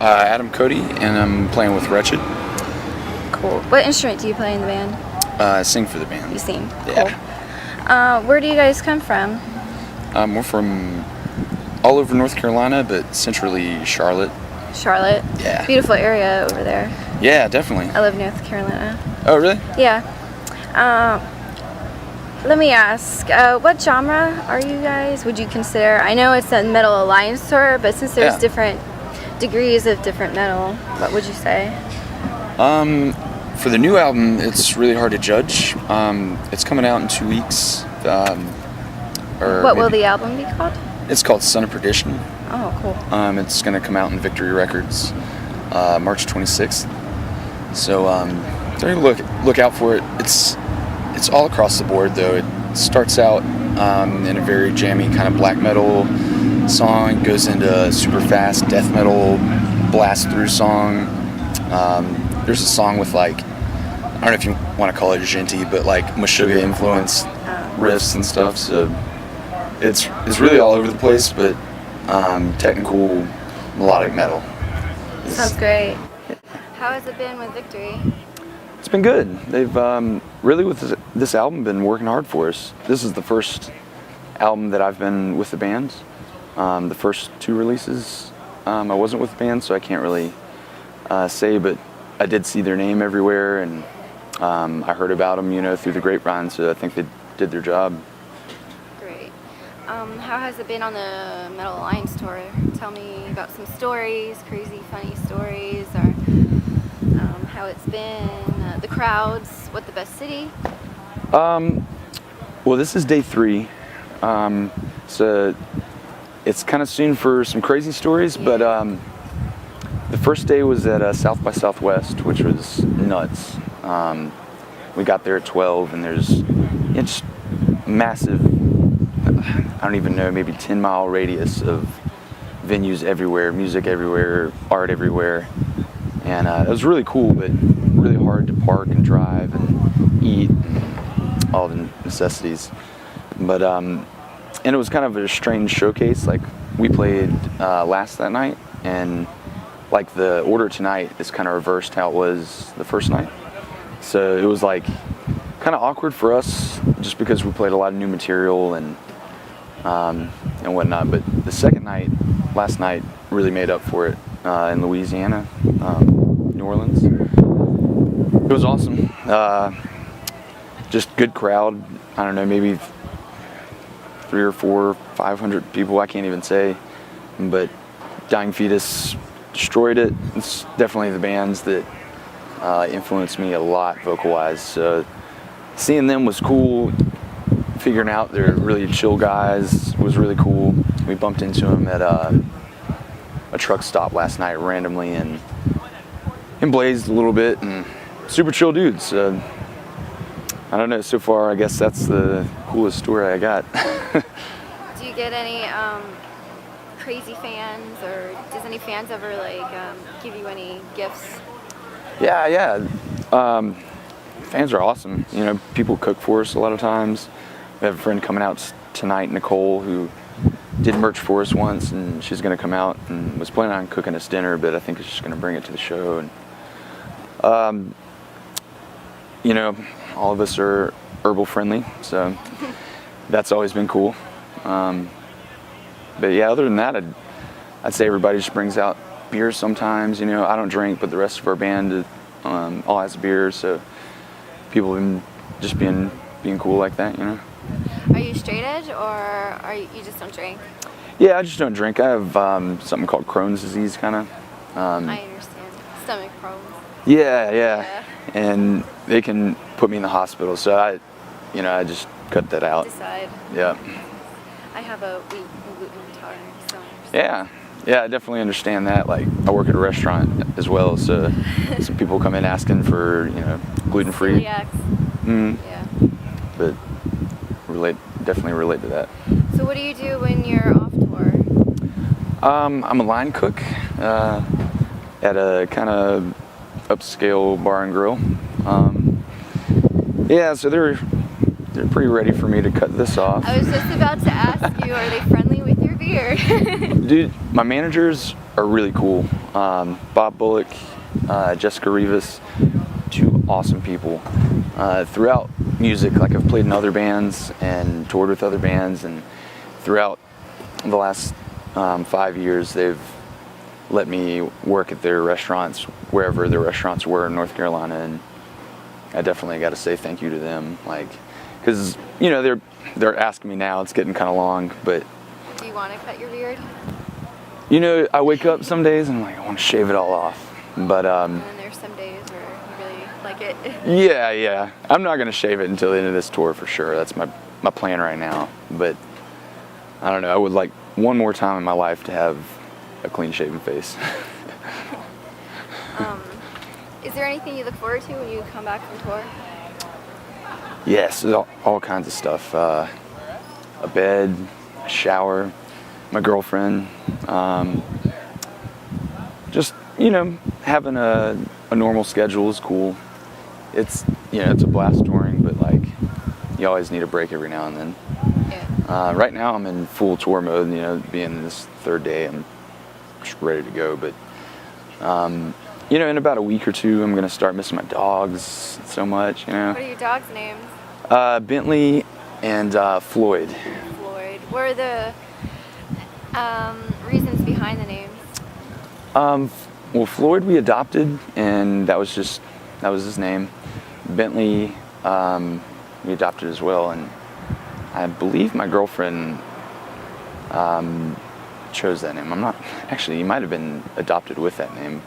Cody, and I'm playing with Wretched. Cool. What instrument do you play in the band? I sing for the band. You sing? Yeah. Cool. Where do you guys come from? We're from all over North Carolina, but centrally Charlotte. Charlotte? Yeah. Beautiful area over there. Yeah, definitely. I love North Carolina. Oh, really? Yeah. Let me ask, what genre are you guys? Would you consider? I know it's a Metal Alliance tour, but since there's different degrees of different metal, what would you say? For the new album, it's really hard to judge. It's coming out in 2 weeks. What will the album be called? It's called Son of Perdition. Oh, cool. It's going to come out in Victory Records March 26th. So look out for it. It's all across the board, though. It starts out in a very jammy kind of black metal song, goes into a super fast death metal blast through song. There's a song with I don't know if you want to call it djenty, but Meshuggah influenced riffs and stuff. So it's really all over the place, but technical melodic metal. Sounds great. How has it been with Victory? It's been good. They've really, with this album, been working hard for us. This is the first album that I've been with the band. The first 2 releases, I wasn't with the band, so I can't really say, but I did see their name everywhere, and I heard about them, through the grapevine, so I think they did their job. Great. How has it been on the Metal Alliance tour? Tell me about some stories, crazy, funny stories, or how it's been, the crowds, what the best city? Well, this is day 3, so it's kind of soon for some crazy stories, but the first day was at South by Southwest, which was nuts. We got there at 12, and there's just massive, I don't even know, maybe 10-mile radius of venues everywhere, music everywhere, art everywhere. And it was really cool, but really hard to park and drive and eat and all the necessities. But and it was kind of a strange showcase. We played last that night, and the order tonight is kind of reversed how it was the first night. So it was kind of awkward for us, just because we played a lot of new material and whatnot. But the second night, last night, really made up for it in Louisiana, New Orleans. It was awesome. Just good crowd. I don't know, maybe 300 or 400 or 500 people. I can't even say. But Dying Fetus destroyed it. It's definitely the bands that influenced me a lot vocal-wise. So seeing them was cool. Figuring out they're really chill guys was really cool. We bumped into them at a truck stop last night randomly and blazed a little bit, and super chill dudes. I don't know, so far I guess that's the coolest story I got. Do you get any crazy fans, or does any fans ever give you any gifts? Yeah. Fans are awesome. People cook for us a lot of times. We have a friend coming out tonight, Nicole, who did merch for us once, and she's going to come out and was planning on cooking us dinner, but I think she's just going to bring it to the show. And all of us are herbal friendly, so that's always been cool. But yeah, other than that, I'd say everybody just brings out beers sometimes. I don't drink, but the rest of our band all has beer, so people have been just being cool like that. Are you straight edge, or you just don't drink? Yeah, I just don't drink. I have something called Crohn's disease, kind of. I understand. Stomach problems. Yeah. And they can put me in the hospital, so I just cut that out. Decide. Yeah. I have a wheat and gluten intolerance, so. Yeah, I definitely understand that. I work at a restaurant as well, so some people come in asking for gluten-free. Celiacs. Yeah. But definitely relate to that. So what do you do when you're off tour? I'm a line cook at a kind of upscale bar and grill. So they're pretty ready for me to cut this off. I was just about to ask you, are they friendly with your beard? Dude, my managers are really cool. Bob Bullock, Jessica Rivas, two awesome people. Throughout music, like I've played in other bands and toured with other bands, and throughout the last 5 years, they've let me work at their restaurants, wherever their restaurants were in North Carolina, and I definitely got to say thank you to them. Like, because they're asking me now. It's getting kind of long, but Do you want to cut your beard? I wake up some days and I'm like, I want to shave it all off. But And then there's some days where you really like it. yeah. I'm not gonna shave it until the end of this tour for sure. That's my plan right now. But I don't know. I would like one more time in my life to have a clean shaven face. Is there anything you look forward to when you come back from tour? Yes, there's all kinds of stuff. A bed, a shower, my girlfriend. Just having a normal schedule is cool. It's it's a blast touring, but like you always need a break every now and then. Yeah. Right now I'm in full tour mode. Being this third day, I'm just ready to go. But in about a week or two, I'm gonna start missing my dogs so much. What are your dogs' names? Bentley and Floyd. Floyd. What are the reasons behind the names? Well, Floyd we adopted, and that was his name. Bentley we adopted as well, and I believe my girlfriend chose that name. I'm not actually. He might have been adopted with that name,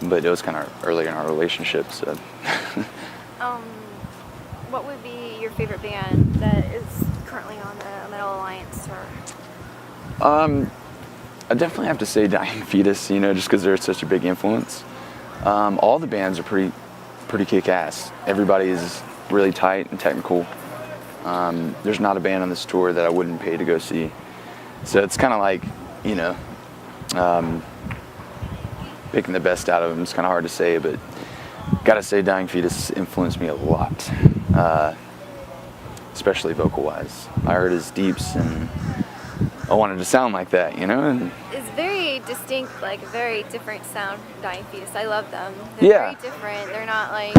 but it was kind of early in our relationship. So. What would be your favorite band that is currently on the Metal Alliance tour? I definitely have to say Dying Fetus, just because they're such a big influence. All the bands are pretty kick-ass. Everybody is really tight and technical. There's not a band on this tour that I wouldn't pay to go see. So it's kind of like, picking the best out of them. It's kind of hard to say, but gotta say Dying Fetus influenced me a lot, especially vocal-wise. I heard his deeps and I wanted to sound like that, And It's very distinct, like a very different sound from Dying Fetus. I love them. They're very different. They're not like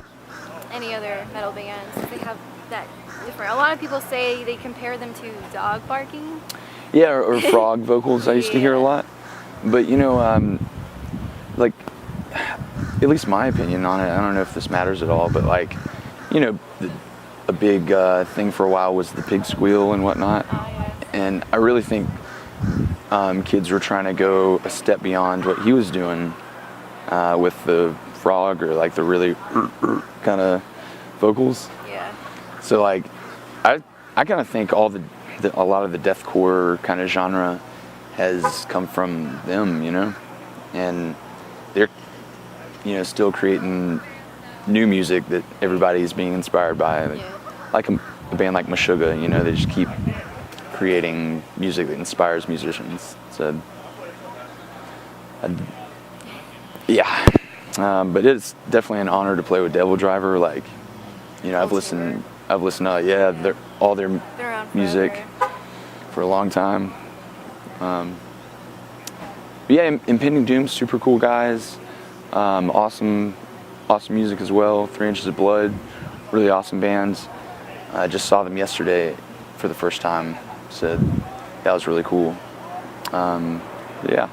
any other metal bands. They have that different. A lot of people say they compare them to dog barking. Yeah, or frog vocals I used to hear a lot. But like, at least my opinion on it, I don't know if this matters at all, but like, a big thing for a while was the pig squeal and whatnot. Oh, yes. And I really think kids were trying to go a step beyond what he was doing with the frog or like the really kind of vocals. Yeah. So like, I kind of think a lot of the deathcore kind of genre has come from them, and they're still creating new music that everybody's being inspired by. Like a band like Meshuggah, they just keep creating music that inspires musicians. So, yeah. But it's definitely an honor to play with Devil Driver. Like, I've listened to all their music for a long time. But yeah, Impending Doom, super cool guys. Awesome music as well. 3 Inches of Blood, really awesome bands. I just saw them yesterday for the first time. So that was really cool. Yeah. All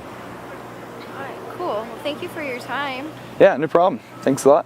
right, cool. Well, thank you for your time. Yeah, no problem. Thanks a lot.